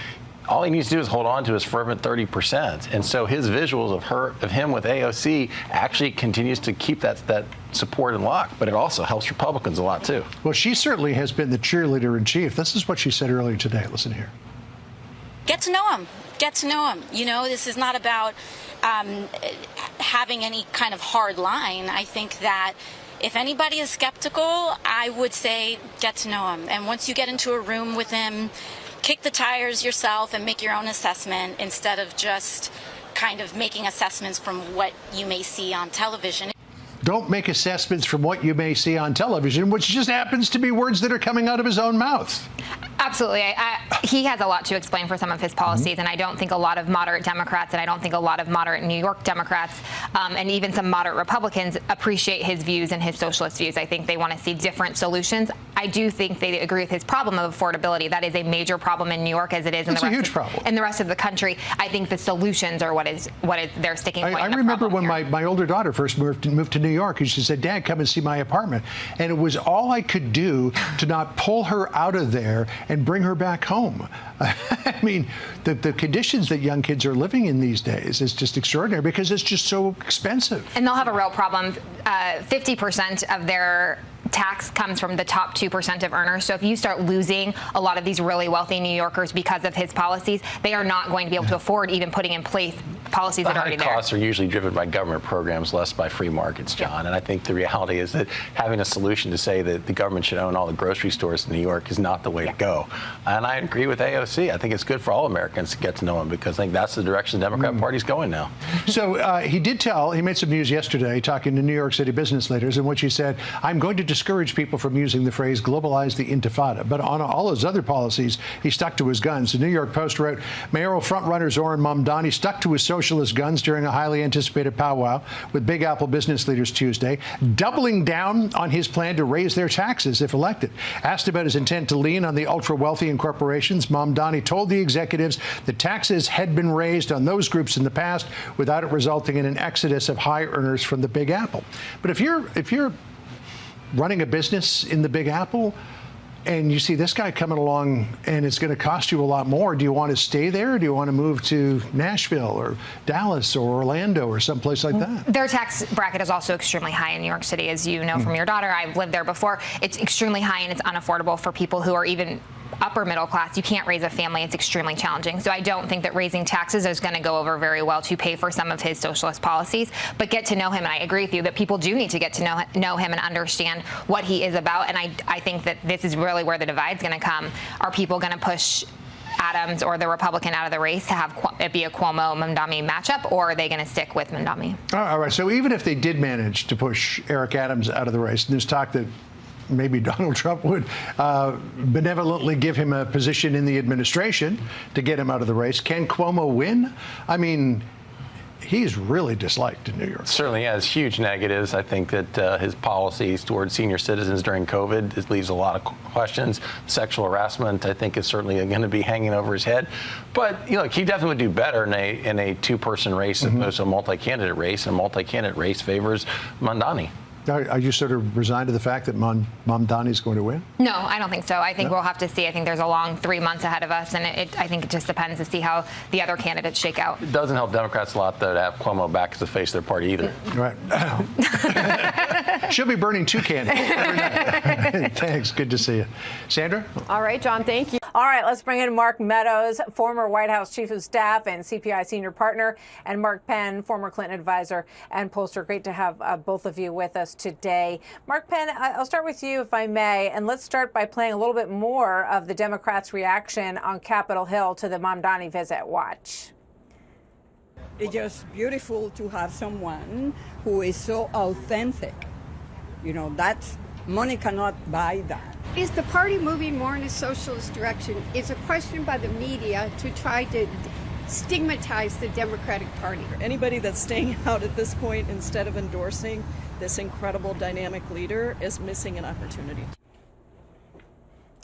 all he needs to do is hold on to his fervent 30%. And so his visuals of him with AOC actually continues to keep that support in lock, but it also helps Republicans a lot, too. Well, she certainly has been the cheerleader in chief. This is what she said earlier today. Listen here. Get to know him. Get to know him. You know, this is not about having any kind of hard line. I think that if anybody is skeptical, I would say get to know him. And once you get into a room with him, kick the tires yourself and make your own assessment instead of just kind of making assessments from what you may see on television. Don't make assessments from what you may see on television, which just happens to be words that are coming out of his own mouth. Absolutely. He has a lot to explain for some of his policies, and I don't think a lot of moderate Democrats, and I don't think a lot of moderate New York Democrats, and even some moderate Republicans appreciate his views and his socialist views. I think they want to see different solutions. I do think they agree with his problem of affordability. That is a major problem in New York, as it is in the rest of the country. I think the solutions are what is their sticking point. I remember when my older daughter first moved to New York, and she said, "Dad, come and see my apartment." And it was all I could do to not pull her out of there and bring her back home. I mean, the conditions that young kids are living in these days is just extraordinary because it's just so expensive. And they'll have a real problem. 50% of their tax comes from the top 2% of earners. So if you start losing a lot of these really wealthy New Yorkers because of his policies, they are not going to be able to afford even putting in place policies that are already there. High costs are usually driven by government programs, less by free markets, John. And I think the reality is that having a solution to say that the government should own all the grocery stores in New York is not the way to go. And I agree with AOC. I think it's good for all Americans to get to know him because I think that's the direction the Democrat Party's going now. So he made some news yesterday talking to New York City business leaders in which he said, "I'm going to discourage people from using the phrase globalize the intifada." But on all his other policies, he stuck to his guns. The New York Post wrote, mayoral frontrunner Zoran Mamdani stuck to his socialist guns during a highly anticipated powwow with Big Apple business leaders Tuesday, doubling down on his plan to raise their taxes if elected. Asked about his intent to lean on the ultra-wealthy and corporations, Mamdani told the executives that taxes had been raised on those groups in the past without it resulting in an exodus of high earners from the Big Apple. But if you're running a business in the Big Apple, and you see this guy coming along, and it's going to cost you a lot more. Do you want to stay there? Or do you want to move to Nashville or Dallas or Orlando or someplace like that? Their tax bracket is also extremely high in New York City, as you know from your daughter. I've lived there before. It's extremely high, and it's unaffordable for people who are even upper middle class. You can't raise a family. It's extremely challenging. So I don't think that raising taxes is going to go over very well to pay for some of his socialist policies. But get to know him, and I agree with you that people do need to get to know him and understand what he is about. And I think that this is really where the divide's going to come. Are people going to push Adams or the Republican out of the race to have it be a Cuomo-Mamdani matchup, or are they going to stick with Mamdani? All right. So even if they did manage to push Eric Adams out of the race, and there's talk that maybe Donald Trump would benevolently give him a position in the administration to get him out of the race. Can Cuomo win? I mean, he's really disliked in New York. Certainly has huge negatives. I think that his policies towards senior citizens during COVID leaves a lot of questions. Sexual harassment, I think, is certainly going to be hanging over his head. But he definitely would do better in a two-person race as opposed to a multi-candidate race. And a multi-candidate race favors Mamdani. Are you sort of resigned to the fact that Mamdani is going to win? No, I don't think so. I think we'll have to see. I think there's a long 3 months ahead of us, and I think it just depends to see how the other candidates shake out. It doesn't help Democrats a lot, though, to have Cuomo back as the face of their party either. Right. She'll be burning two candles every night. Thanks. Good to see you. Sandra? All right, John, thank you. All right, let's bring in Mark Meadows, former White House Chief of Staff and CPI Senior Partner, and Mark Penn, former Clinton advisor and pollster. Great to have both of you with us today. Mark Penn, I'll start with you, if I may, and let's start by playing a little bit more of the Democrats' reaction on Capitol Hill to the Mamdani visit. Watch. It's just beautiful to have someone who is so authentic. That's money cannot buy that. Is the party moving more in a socialist direction? It's a question by the media to try to stigmatize the Democratic Party. Anybody that's staying out at this point instead of endorsing this incredible dynamic leader is missing an opportunity.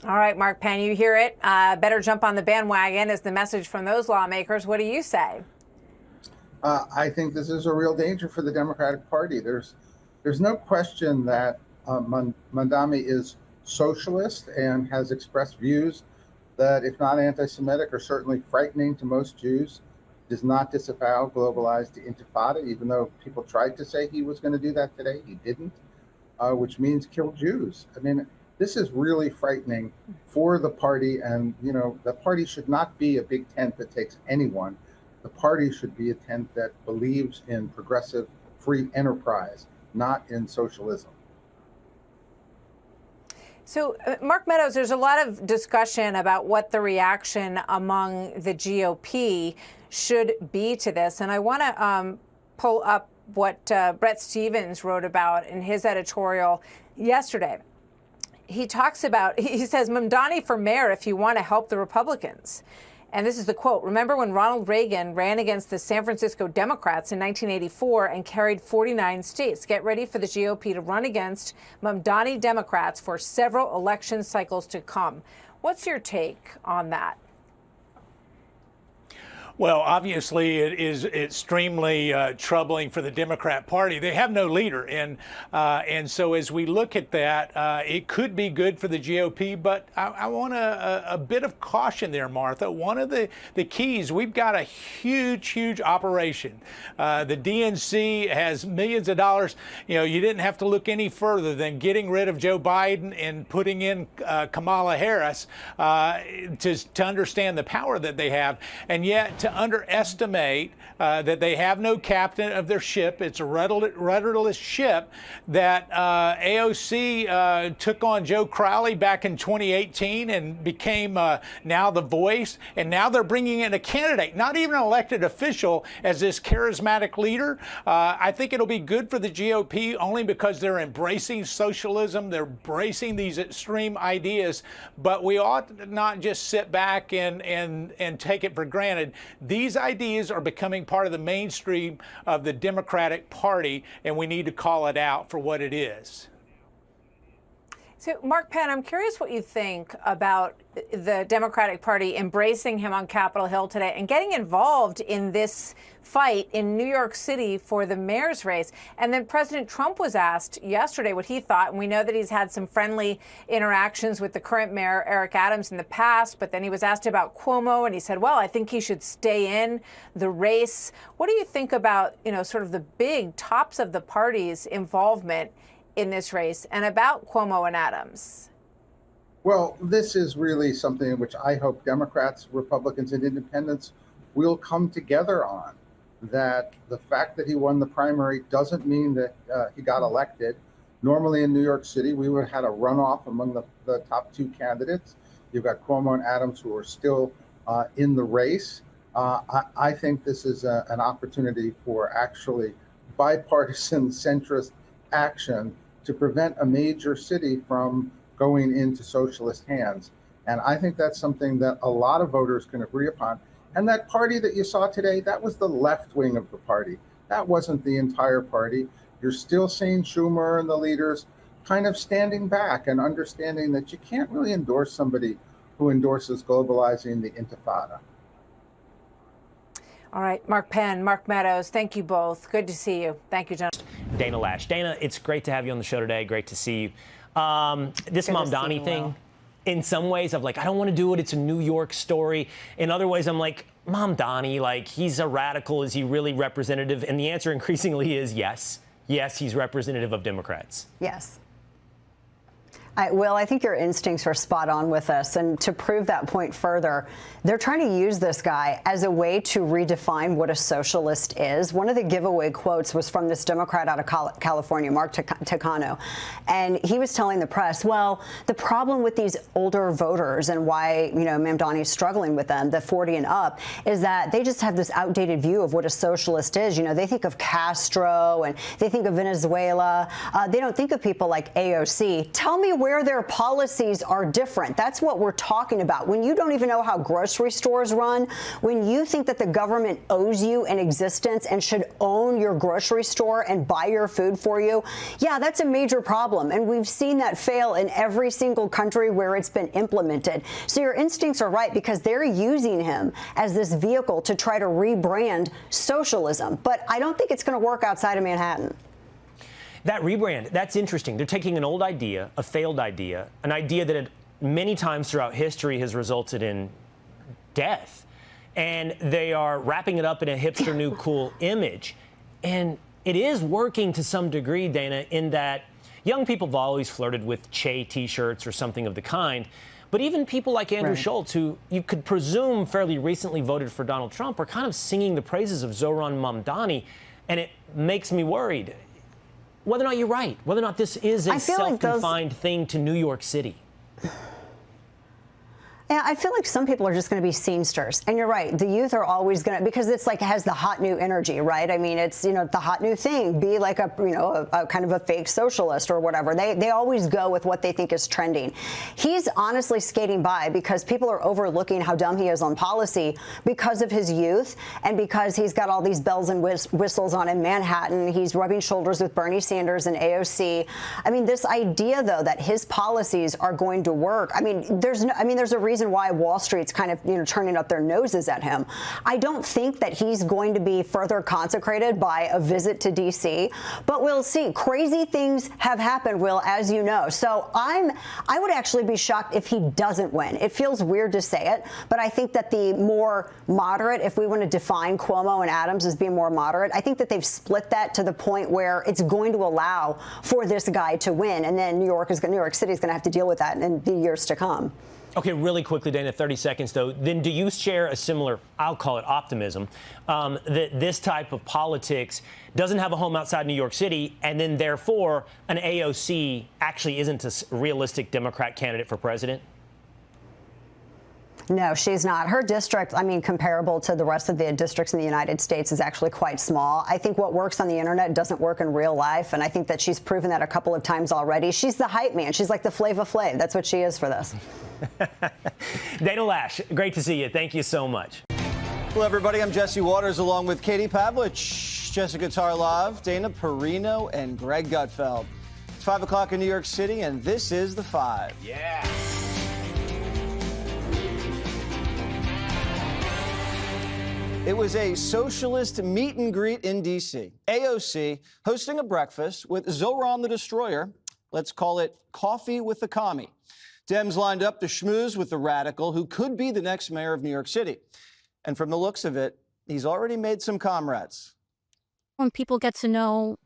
All right, Mark Penn, you hear it. Better jump on the bandwagon is the message from those lawmakers. What do you say? I think this is a real danger for the Democratic Party. There's no question that Mamdani is socialist and has expressed views that, if not anti-Semitic, are certainly frightening to most Jews. Does not disavow globalized intifada, even though people tried to say he was going to do that today. He didn't, which means kill Jews. I mean, this is really frightening for the party. And, the party should not be a big tent that takes anyone. The party should be a tent that believes in progressive free enterprise, not in socialism. So, Mark Meadows, there's a lot of discussion about what the reaction among the GOP should be to this. And I want to pull up what Bret Stephens wrote about in his editorial yesterday. He talks about, he says, Mamdani for mayor if you want to help the Republicans. And this is the quote. Remember when Ronald Reagan ran against the San Francisco Democrats in 1984 and carried 49 states? Get ready for the GOP to run against Mamdani Democrats for several election cycles to come. What's your take on that? Well, obviously, it is extremely troubling for the Democrat Party. They have no leader, and so as we look at that, it could be good for the GOP. But I want a bit of caution there, Martha. One of the keys, we've got a huge operation. The DNC has millions of dollars. You didn't have to look any further than getting rid of Joe Biden and putting in Kamala Harris to understand the power that they have, and yet to underestimate that they have no captain of their ship. It's a rudderless ship that AOC took on Joe Crowley back in 2018 and became now the voice. And now they're bringing in a candidate, not even an elected official, as this charismatic leader. I think it'll be good for the GOP only because they're embracing socialism. They're embracing these extreme ideas. But we ought not just sit back and take it for granted. These ideas are becoming part of the mainstream of the Democratic Party, and we need to call it out for what it is. So, Mark Penn, I'm curious what you think about the Democratic Party embracing him on Capitol Hill today and getting involved in this fight in New York City for the mayor's race. And then President Trump was asked yesterday what he thought. And we know that he's had some friendly interactions with the current mayor, Eric Adams, in the past. But then he was asked about Cuomo, and he said, well, I think he should stay in the race. What do you think about, sort of the big tops of the party's involvement in this race, and about Cuomo and Adams? Well, this is really something in which I hope Democrats, Republicans, and independents will come together on. That the fact that he won the primary doesn't mean that he got elected. Normally in New York City, we would have had a runoff among the top two candidates. You've got Cuomo and Adams who are still in the race. I think this is an opportunity for actually bipartisan centrist action to prevent a major city from going into socialist hands. And I think that's something that a lot of voters can agree upon. And that party that you saw today, that was the left wing of the party. That wasn't the entire party. You're still seeing Schumer and the leaders kind of standing back and understanding that you can't really endorse somebody who endorses globalizing the intifada. All right, Mark Penn, Mark Meadows, thank you both. Good to see you. Thank you, gentlemen. Dana Lash. Dana, it's great to have you on the show today. Great to see you. This Mamdani thing, in some ways, I'm like, I don't want to do it. It's a New York story. In other ways, I'm like, Mamdani, like, he's a radical. Is he really representative? And the answer increasingly is yes. Yes, he's representative of Democrats. Yes. Will, I think your instincts are spot on with us. And to prove that point further, they're trying to use this guy as a way to redefine what a socialist is. One of the giveaway quotes was from this Democrat out of California, Mark Takano. And he was telling the press, well, the problem with these older voters and why, Mamdani is struggling with them, the 40 and up, is that they just have this outdated view of what a socialist is. They think of Castro and they think of Venezuela. They don't think of people like AOC. Tell me where their policies are different. That's what we're talking about. When you don't even know how grocery stores run, when you think that the government owes you an existence and should own your grocery store and buy your food for you, yeah, that's a major problem. And we've seen that fail in every single country where it's been implemented. So your instincts are right, because they're using him as this vehicle to try to rebrand socialism. But I don't think it's going to work outside of Manhattan. That rebrand, that's interesting. They're taking an old idea, a failed idea, an idea that many times throughout history has resulted in death, and they are wrapping it up in a hipster new cool image. And it is working to some degree, Dana, in that young people have always flirted with Che T-shirts or something of the kind. But even people like Andrew Schultz, who you could presume fairly recently voted for Donald Trump, are kind of singing the praises of Zoran Mamdani, and it makes me worried whether or not you're right, whether or not this is a self-confined thing to New York City. Yeah, I feel like some people are just going to be scenesters. And you're right. The youth are always going to, because it's like, it has the hot new energy, right? I mean, it's, the hot new thing. Be like a kind of a fake socialist or whatever. They always go with what they think is trending. He's honestly skating by because people are overlooking how dumb he is on policy because of his youth and because he's got all these bells and whistles on in Manhattan. He's rubbing shoulders with Bernie Sanders and AOC. I mean, this idea, though, that his policies are going to work. I mean, there's a reason why Wall Street's kind of turning up their noses at him. I don't think that he's going to be further consecrated by a visit to D.C., but we'll see. Crazy things have happened, Will, as you know. So I would actually be shocked if he doesn't win. It feels weird to say it, but I think that the more moderate, if we want to define Cuomo and Adams as being more moderate, I think that they've split that to the point where it's going to allow for this guy to win, and then New York City is going to have to deal with that in the years to come. Okay, really quickly, Dana, 30 seconds, though. Then do you share a similar, I'll call it optimism, that this type of politics doesn't have a home outside New York City, and then, therefore, an AOC actually isn't a realistic Democrat candidate for president? No, she's not. Her district, comparable to the rest of the districts in the United States, is actually quite small. I think what works on the internet doesn't work in real life, and I think that she's proven that a couple of times already. She's the hype man. She's like the Flava Flav. That's what she is for this. Dana Lash, great to see you. Thank you so much. Hello, everybody. I'm Jesse Waters, along with Katie Pavlich, Jessica Tarlov, Dana Perino, and Greg Gutfeld. 5 o'clock in New York City, and this is The Five. Yeah. It was a socialist meet and greet in D.C. AOC hosting a breakfast with Zoran the Destroyer. Let's call it Coffee with the Commie. Dems lined up to schmooze with the radical who could be the next mayor of New York City. And from the looks of it, he's already made some comrades. When people get to know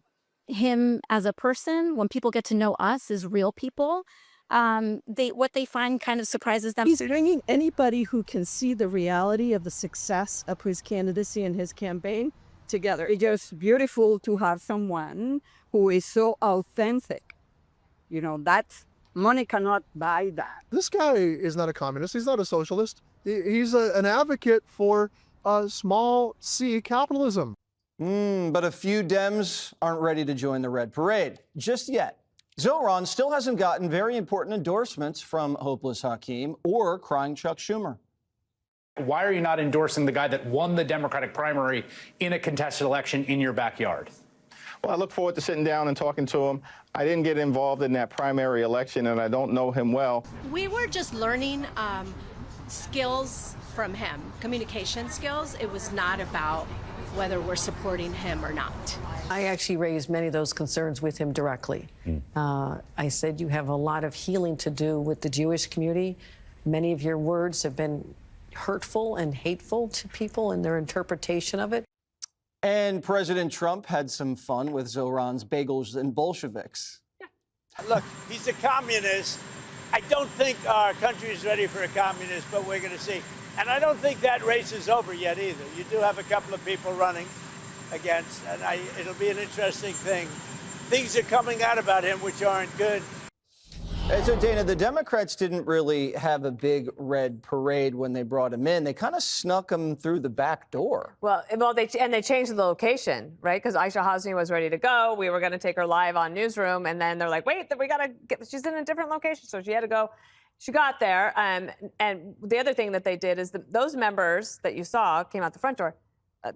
him as a person, when people get to know us as real people, what they find kind of surprises them. He's bringing anybody who can see the reality of the success of his candidacy and his campaign together. It's just beautiful to have someone who is so authentic. You know, that's money cannot buy that. This guy is not a communist. He's not a socialist. He's an advocate for small c capitalism. But a few Dems aren't ready to join the Red Parade just yet. Zoran still hasn't gotten very important endorsements from Hopeless Hakeem or Crying Chuck Schumer. Why are you not endorsing the guy that won the Democratic primary in a contested election in your backyard? Well, I look forward to sitting down and talking to him. I didn't get involved in that primary election, and I don't know him well. We were just learning skills from him, communication skills. It was not about whether we're supporting him or not. I actually raised many of those concerns with him directly. I said you have a lot of healing to do with the Jewish community. Many of your words have been hurtful and hateful to people in their interpretation of it. And President Trump had some fun with Zoran's bagels and Bolsheviks. Look, he's a communist. I don't think our country is ready for a communist, but we're going to see. And I don't think that race is over yet either. You do have a couple of people running against, and it'll be an interesting thing. Things are coming out about him which aren't good. And so, Dana, the Democrats didn't really have a big red parade when they brought him in. They kind of snuck him through the back door. Well, they changed the location, right? Because Aisha Hasni was ready to go. We were going to take her live on Newsroom, and then they're like, wait, we got to get. She's in a different location, so she had to go. She got there, and the other thing that they did is those members that you saw came out the front door.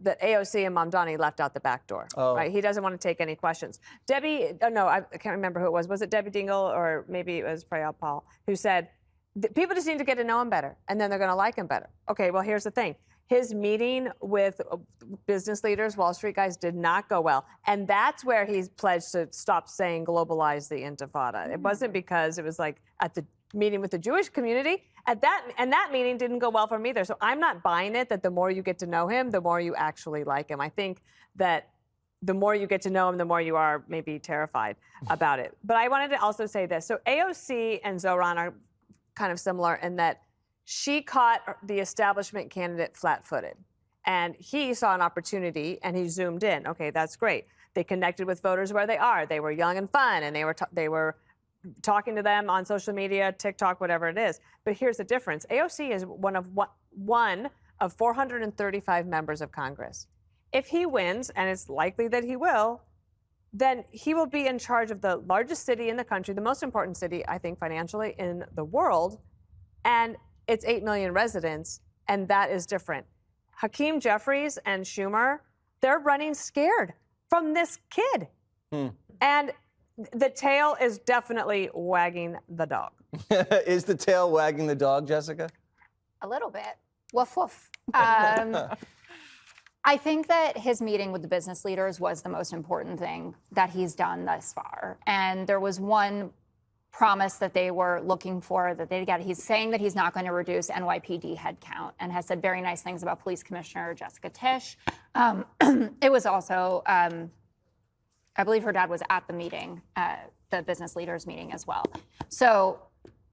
That AOC and Mamdani left out the back door. Right? He doesn't want to take any questions. Debbie, I can't remember who it was. Was it Debbie Dingle or maybe it was Prayal Paul who said, people just need to get to know him better, and then they're going to like him better. Okay, well, here's the thing. His meeting with business leaders, Wall Street guys, did not go well. And that's where he's pledged to stop saying globalize the intifada. It wasn't because it was like at the meeting with the Jewish community. That meeting didn't go well for him either. So I'm not buying it that the more you get to know him, the more you actually like him. I think that the more you get to know him, the more you are maybe terrified about it. But I wanted to also say this. So AOC and Zoran are kind of similar in that she caught the establishment candidate flat-footed. And he saw an opportunity and he zoomed in. Okay, that's great. They connected with voters where they are. They were young and fun, and they were talking to them on social media, TikTok, whatever it is. But here's the difference. AOC is one of 435 members of Congress. If he wins, and it's likely that he will, then he will be in charge of the largest city in the country, the most important city, I think, financially in the world. And it's 8 million residents, and that is different. Hakeem Jeffries and Schumer, they're running scared from this kid. And the tail is definitely wagging the dog. Is the tail wagging the dog, Jessica? A little bit. Woof, woof. I think that his meeting with the business leaders was the most important thing that he's done thus far. And there was one promise that they were looking for that they got. He's saying that he's not going to reduce NYPD headcount and has said very nice things about Police Commissioner Jessica Tisch. It was also... I believe her dad was at the meeting, the business leaders meeting as well. So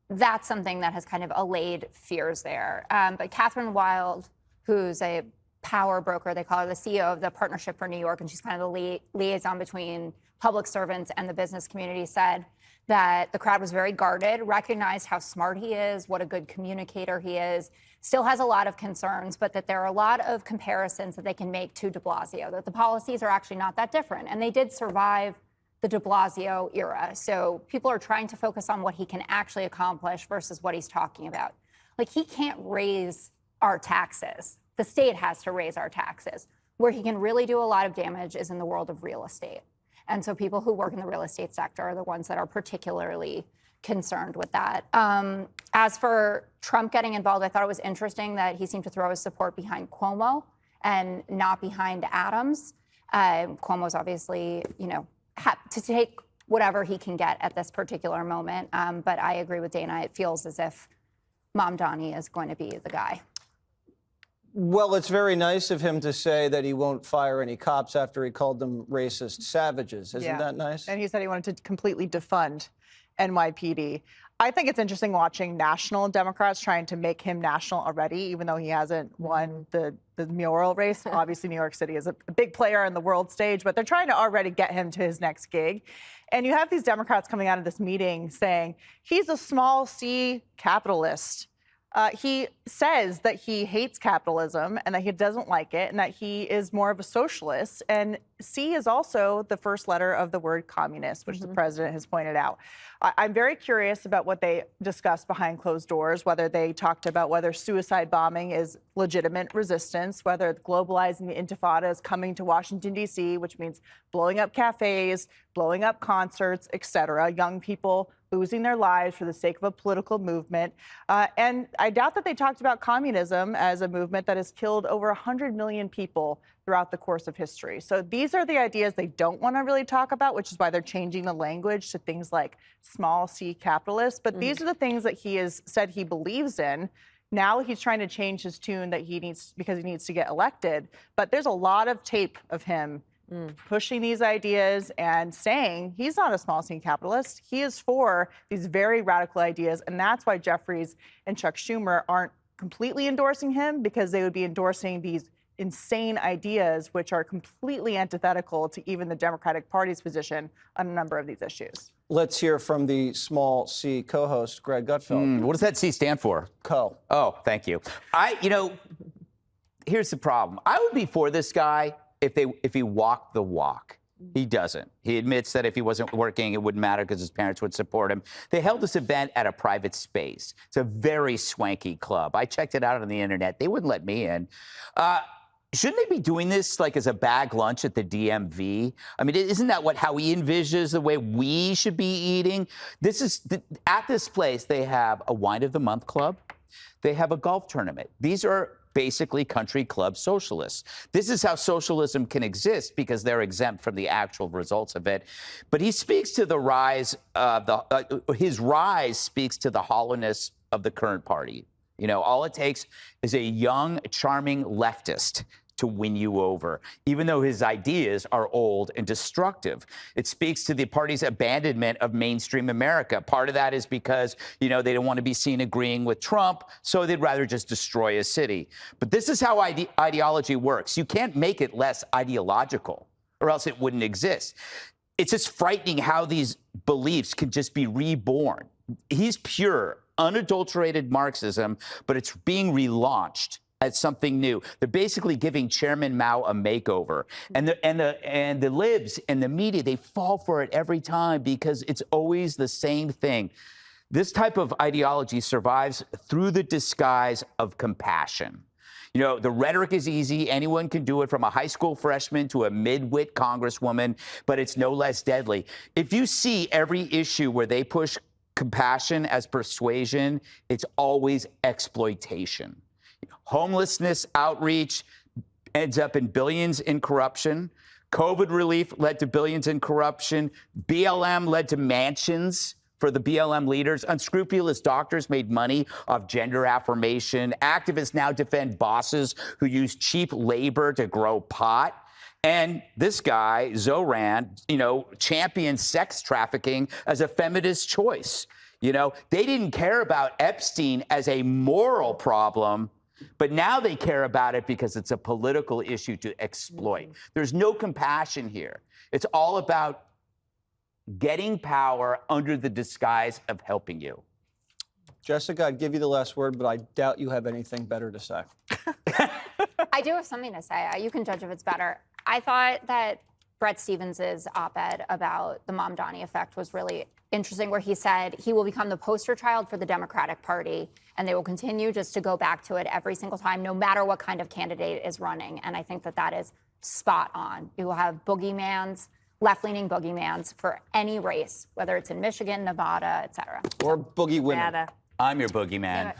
that's something that has kind of allayed fears there. But Catherine Wild, who's a power broker, they call her the CEO of the Partnership for New York, and she's kind of the liaison between public servants and the business community, said that the crowd was very guarded, recognized how smart he is, what a good communicator he is, still has a lot of concerns, but that there are a lot of comparisons that they can make to de Blasio, that the policies are actually not that different. And they did survive the de Blasio era. So people are trying to focus on what he can actually accomplish versus what he's talking about. Like, he can't raise our taxes. The state has to raise our taxes. Where he can really do a lot of damage is in the world of real estate. And so people who work in the real estate sector are the ones that are particularly concerned with that. As for Trump getting involved, I thought it was interesting that he seemed to throw his support behind Cuomo and not behind Adams. Cuomo's obviously, to take whatever he can get at this particular moment. But I agree with Dana. It feels as if Mamdani is going to be the guy. Well, it's very nice of him to say that he won't fire any cops after he called them racist savages. Isn't that nice? And he said he wanted to completely defund NYPD. I think it's interesting watching national Democrats trying to make him national already, even though he hasn't won the mayoral race. Obviously, New York City is a big player on the world stage, but they're trying to already get him to his next gig. And you have these Democrats coming out of this meeting saying he's a small C capitalist. He says that he hates capitalism and that he doesn't like it and that he is more of a socialist. And C is also the first letter of the word communist, which the president has pointed out. I'm very curious about what they discussed behind closed doors, whether they talked about whether suicide bombing is legitimate resistance, whether globalizing the intifada is coming to Washington, D.C., which means blowing up cafes, blowing up concerts, et cetera, young people losing their lives for the sake of a political movement. And I doubt that they talked about communism as a movement that has killed over 100 million people throughout the course of history. So these are the ideas they don't want to really talk about, which is why they're changing the language to things like small C capitalists. But these are the things that he has said he believes in. Now he's trying to change his tune that he needs because he needs to get elected. But there's a lot of tape of him pushing these ideas and saying he's not a small C capitalist. He is for these very radical ideas. And that's why Jeffries and Chuck Schumer aren't completely endorsing him, because they would be endorsing these insane ideas, which are completely antithetical to even the Democratic Party's position on a number of these issues. Let's hear from the small C co-host, Greg Gutfeld. What does that C stand for? Co. Oh, thank you. Here's the problem. I would be for this guy if he walked the walk. He doesn't. He admits that if he wasn't working, it wouldn't matter because his parents would support him. They held this event at a private space. It's a very swanky club. I checked it out on the internet. They wouldn't let me in. Shouldn't they be doing this like as a bag lunch at the DMV? I mean, isn't that how he envisions the way we should be eating? At this place, they have a wine of the month club. They have a golf tournament. These are basically country club socialists. This is how socialism can exist because they're exempt from the actual results of it. But he speaks to the rise of his rise speaks to the hollowness of the current party. All it takes is a young, charming leftist to win you over, even though his ideas are old and destructive. It speaks to the party's abandonment of mainstream America. Part of that is because, they don't want to be seen agreeing with Trump, so they'd rather just destroy a city. But this is how ideology works. You can't make it less ideological, or else it wouldn't exist. It's just frightening how these beliefs can just be reborn. He's pure, unadulterated Marxism, but it's being relaunched as something new. They're basically giving Chairman Mao a makeover, and the libs and the media, they fall for it every time because it's always the same thing. This type of ideology survives through the disguise of compassion. The rhetoric is easy. Anyone can do it, from a high school freshman to a mid-wit congresswoman, but it's no less deadly. If you see every issue where they push compassion as persuasion, it's always exploitation. Homelessness outreach ends up in billions in corruption. COVID relief led to billions in corruption. BLM led to mansions for the BLM leaders. Unscrupulous doctors made money off gender affirmation. Activists now defend bosses who use cheap labor to grow pot. And this guy, Zoran, champions sex trafficking as a feminist choice. They didn't care about Epstein as a moral problem, but now they care about it because it's a political issue to exploit. There's no compassion here. It's all about getting power under the disguise of helping you. Jessica, I'd give you the last word, but I doubt you have anything better to say. I do have something to say. You can judge if it's better. I thought that Bret Stephens' op-ed about the Mamdani effect was really interesting, where he said he will become the poster child for the Democratic Party, and they will continue just to go back to it every single time, no matter what kind of candidate is running. And I think that is spot on. You will have boogeymans left-leaning boogeymans for any race, whether it's in Michigan, Nevada, et cetera. Or boogie women. I'm your boogeyman.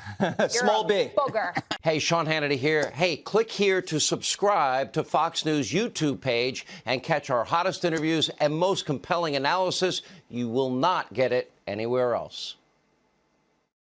Small B. Booger. Hey, Sean Hannity here. Hey, click here to subscribe to Fox News YouTube page and catch our hottest interviews and most compelling analysis. You will not get it anywhere else.